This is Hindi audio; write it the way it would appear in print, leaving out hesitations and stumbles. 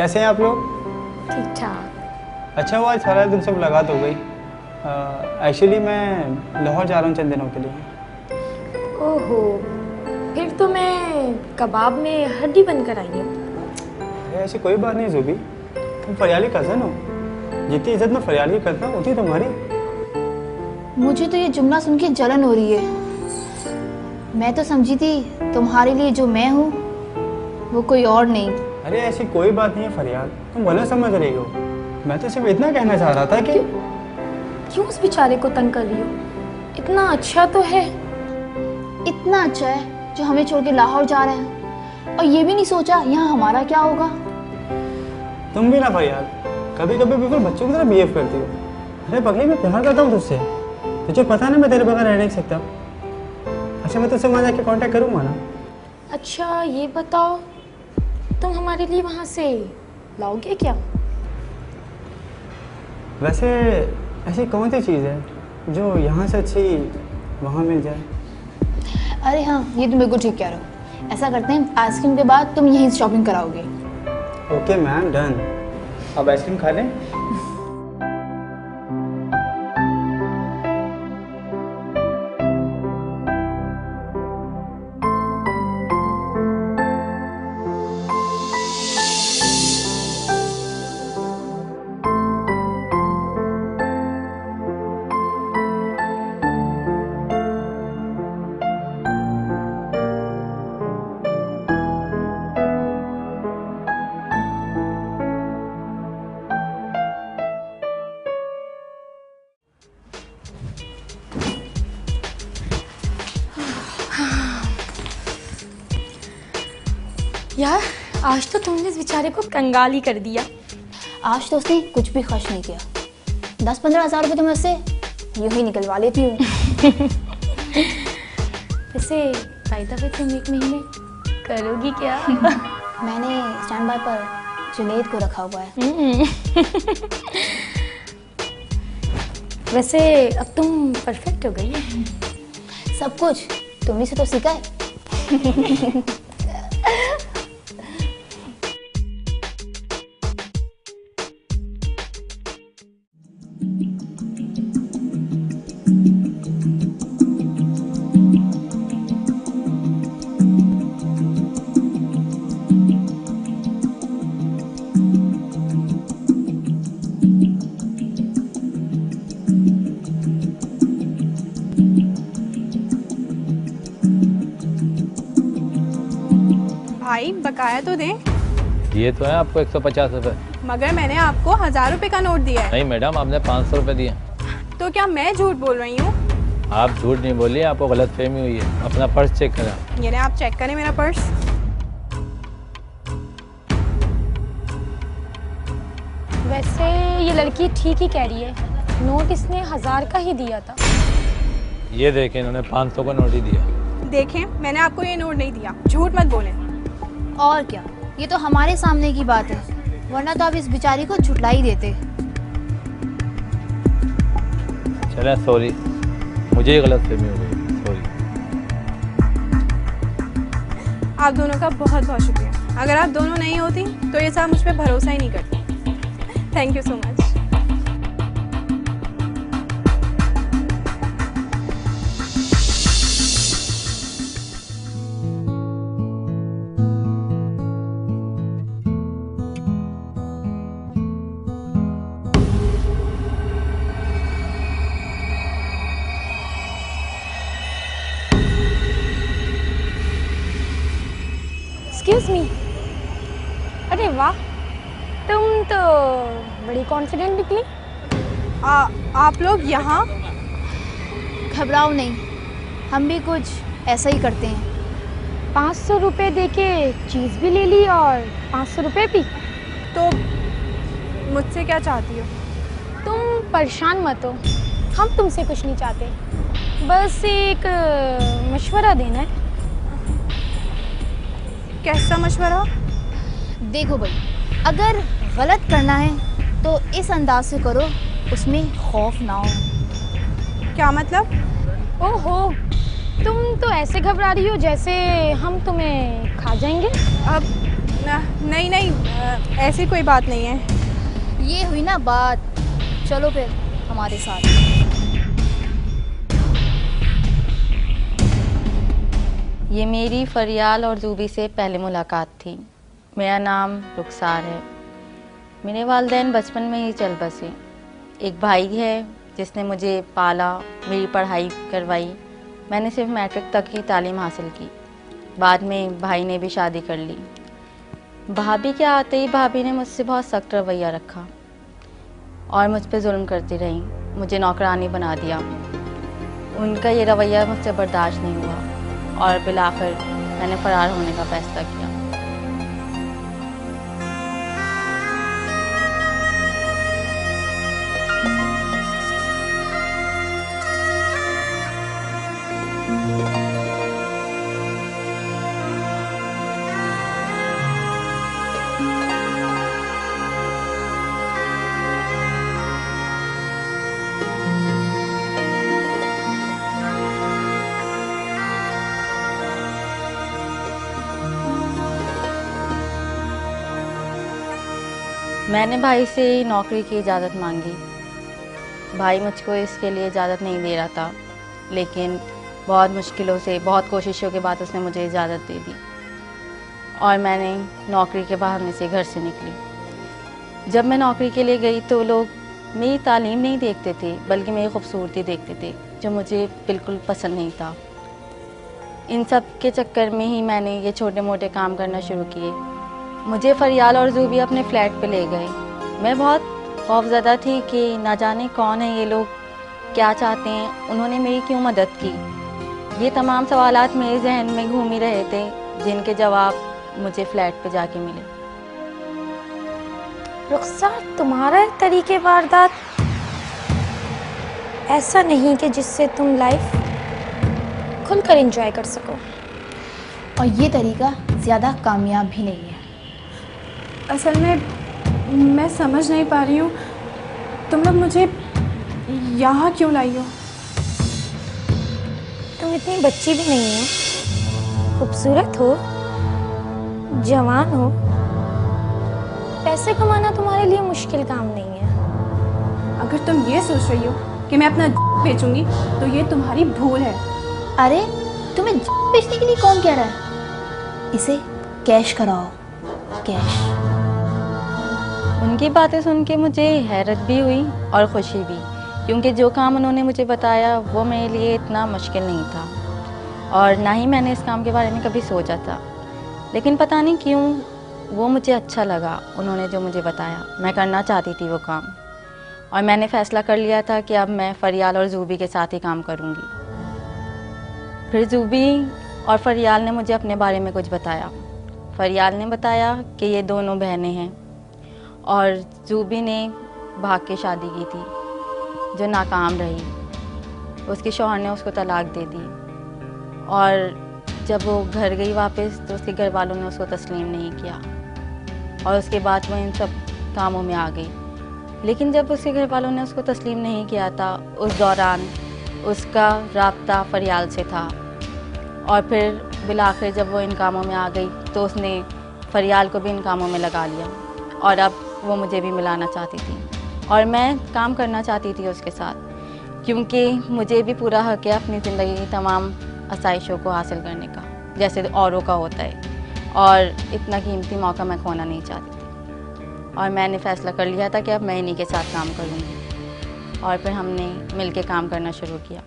कैसे हैं आप लोग? ठीक ठाक। अच्छा हुआ सारा दिन सब मुलाकात हो गई। एक्चुअली मैं लाहौर जा रहा हूँ चंद दिनों के लिए। ओहो, फिर तो मैं कबाब में हड्डी बनकर आई हूँ। ऐसी कोई बात नहीं ज़ुबी, तुम फरियाली कज़न हो। जितनी इज्जत मैं फरियाली करता हूँ उतनी तुम्हारी। मुझे तो ये जुमला सुन के जलन हो रही है। मैं तो समझी थी तुम्हारे लिए जो मैं हूँ वो कोई और नहीं। अरे ऐसी कोई बात नहीं है फरियाद, तुम गलत समझ रही हो। मैं तो सिर्फ इतना कहना चाह रहा था कि क्यों उस बेचारे को तंग कर रही हो? इतना अच्छा तो है। इतना अच्छा है जो हमें छोड़ के लाहौर जा रहे हैं, और ये भी नहीं सोचा यहाँ हमारा क्या होगा। तुम भी ना फरियाद, कभी कभी बिल्कुल बच्चों की तरह बिहेव करती हो। अरे पगली, मैं प्यार करता हूँ तुझसे, तुझे पता ना मैं तेरे बगैर रह नहीं सकता। अच्छा मैं तुझसे वहाँ जाके कांटेक्ट करूँगा ना। अच्छा ये बताओ, तुम हमारे लिए वहाँ से लाओगे क्या? वैसे ऐसी कौन सी चीज़ है जो यहाँ से अच्छी वहाँ मिल जाए? अरे हाँ, ये तुम बिल्कुल ठीक कह रहे हो। ऐसा करते हैं, आइसक्रीम के बाद तुम यहीं से शॉपिंग कराओगे। Okay ma'am, done. अब आइसक्रीम खा लें? यार आज तो तुमने इस बेचारे को कंगाल ही कर दिया। आज तो उसने कुछ भी खर्च नहीं किया। 10-15 हज़ार रुपये तो मैं उससे यूँ ही निकलवा लेती हूँ। वैसे फायदा भी तुम एक महीने करोगी क्या? मैंने स्टैंड बाय पर जुनैद को रखा हुआ है। वैसे अब तुम परफेक्ट हो गई है। सब कुछ तुम्ही से तो सीखा है। भाई बकाया तो दें। ये तो है आपको 150 रुपये। मगर मैंने आपको 1000 रुपये का नोट दिया है। नहीं मैडम, आपने 500 रुपये दिए। तो क्या मैं झूठ बोल रही हूँ? आप झूठ नहीं बोलिए, आपको गलत फहमी हुई है। अपना पर्स चेक करें। ये आप चेक करें मेरा पर्स। वैसे ये लड़की ठीक ही कह रही है, नोट इसने 1000 का ही दिया था। ये देखें, इन्होंने 500 का नोट ही दिया। देखें, मैंने आपको ये नोट नहीं दिया, झूठ मत बोलें। और क्या, ये तो हमारे सामने की बात है, वरना तो आप इस बेचारी को झुठला ही देते। चलें, सॉरी, मुझे ही गलत फहमी हो गई, सॉरी। आप दोनों का बहुत बहुत शुक्रिया। अगर आप दोनों नहीं होती तो ये साहब मुझ पर भरोसा ही नहीं करते। Thank you so much. Excuse me. अरे वाह, तुम तो बड़ी कॉन्फिडेंट निकली। आप लोग यहाँ? घबराओ नहीं, हम भी कुछ ऐसा ही करते हैं। 500 रुपये दे के चीज़ भी ले ली और 500 रुपये भी। तो मुझसे क्या चाहती हो? तुम परेशान मत हो, हम तुमसे कुछ नहीं चाहते, बस एक मशवरा देना है। कैसा मशवरा? देखो भाई, अगर गलत करना है तो इस अंदाज से करो उसमें खौफ ना हो। क्या मतलब? ओहो, तुम तो ऐसे घबरा रही हो जैसे हम तुम्हें खा जाएंगे। अब नहीं नहीं, ऐसी कोई बात नहीं है। ये हुई ना बात, चलो फिर हमारे साथ। ये मेरी फरियाल और जूबी से पहली मुलाकात थी। मेरा नाम रुखसार है। मेरे वालिदैन बचपन में ही चल बसे। एक भाई है जिसने मुझे पाला, मेरी पढ़ाई करवाई। मैंने सिर्फ मैट्रिक तक की तालीम हासिल की। बाद में भाई ने भी शादी कर ली। भाभी के आते ही भाभी ने मुझसे बहुत सख्त रवैया रखा और मुझ पर जुल्म करती रही। मुझे नौकरानी बना दिया। उनका ये रवैया मुझसे बर्दाश्त नहीं हुआ और बिलाखिर मैंने फ़रार होने का फ़ैसला किया। मैंने भाई से नौकरी की इजाज़त मांगी। भाई मुझको इसके लिए इजाज़त नहीं दे रहा था, लेकिन बहुत मुश्किलों से, बहुत कोशिशों के बाद उसने मुझे इजाज़त दे दी और मैंने नौकरी के बहाने से घर से निकली। जब मैं नौकरी के लिए गई तो लोग मेरी तालीम नहीं देखते थे, बल्कि मेरी खूबसूरती देखते थे, जो मुझे बिल्कुल पसंद नहीं था। इन सब के चक्कर में ही मैंने ये छोटे मोटे काम करना शुरू किए। मुझे फरियाल और जूबी अपने फ्लैट पे ले गए। मैं बहुत खौफज़दा थी कि ना जाने कौन है ये लोग, क्या चाहते हैं, उन्होंने मेरी क्यों मदद की। ये तमाम सवालात मेरे जहन में घूम ही रहे थे, जिनके जवाब मुझे फ्लैट पे जाके मिले। रुखसार, तुम्हारा तरीके वारदात ऐसा नहीं कि जिससे तुम लाइफ खुलकर एंजॉय कर सको। और ये तरीका ज़्यादा कामयाब भी नहीं है। असल में मैं समझ नहीं पा रही हूँ, तुम लोग मुझे यहाँ क्यों लाई हो? तुम इतनी बच्ची भी नहीं हो, खूबसूरत हो, जवान हो। पैसे कमाना तुम्हारे लिए मुश्किल काम नहीं है। अगर तुम ये सोच रही हो कि मैं अपना बेचूंगी तो ये तुम्हारी भूल है। अरे तुम्हें बेचने के लिए कौन कह रहा है? इसे कैश कराओ, कैश। उनकी बातें सुन के मुझे हैरत भी हुई और खुशी भी, क्योंकि जो काम उन्होंने मुझे बताया वो मेरे लिए इतना मुश्किल नहीं था और ना ही मैंने इस काम के बारे में कभी सोचा था। लेकिन पता नहीं क्यों वो मुझे अच्छा लगा। उन्होंने जो मुझे बताया, मैं करना चाहती थी वो काम, और मैंने फ़ैसला कर लिया था कि अब मैं फरियाल और जूबी के साथ ही काम करूँगी। फिर जूबी और फरियाल ने मुझे अपने बारे में कुछ बताया। फरियाल ने बताया कि ये दोनों बहनें हैं और जूबी ने भाग के शादी की थी, जो नाकाम रही। उसके शौहर ने उसको तलाक दे दी और जब वो घर गई वापस तो उसके घर वालों ने उसको तस्लीम नहीं किया और उसके बाद वो इन सब कामों में आ गई। लेकिन जब उसके घर वालों ने उसको तस्लीम नहीं किया था, उस दौरान उसका राब्ता फरियाल से था और फिर बिलाखिर जब वो इन कामों में आ गई तो उसने फरियाल को भी इन कामों में लगा लिया और अब वो मुझे भी मिलाना चाहती थी और मैं काम करना चाहती थी उसके साथ, क्योंकि मुझे भी पूरा हक है अपनी ज़िंदगी की तमाम आसाइशों को हासिल करने का, जैसे औरों का होता है, और इतना कीमती मौका मैं खोना नहीं चाहती थी। और मैंने फ़ैसला कर लिया था कि अब मैं इन्हीं के साथ काम करूँगी और फिर हमने मिलके काम करना शुरू किया।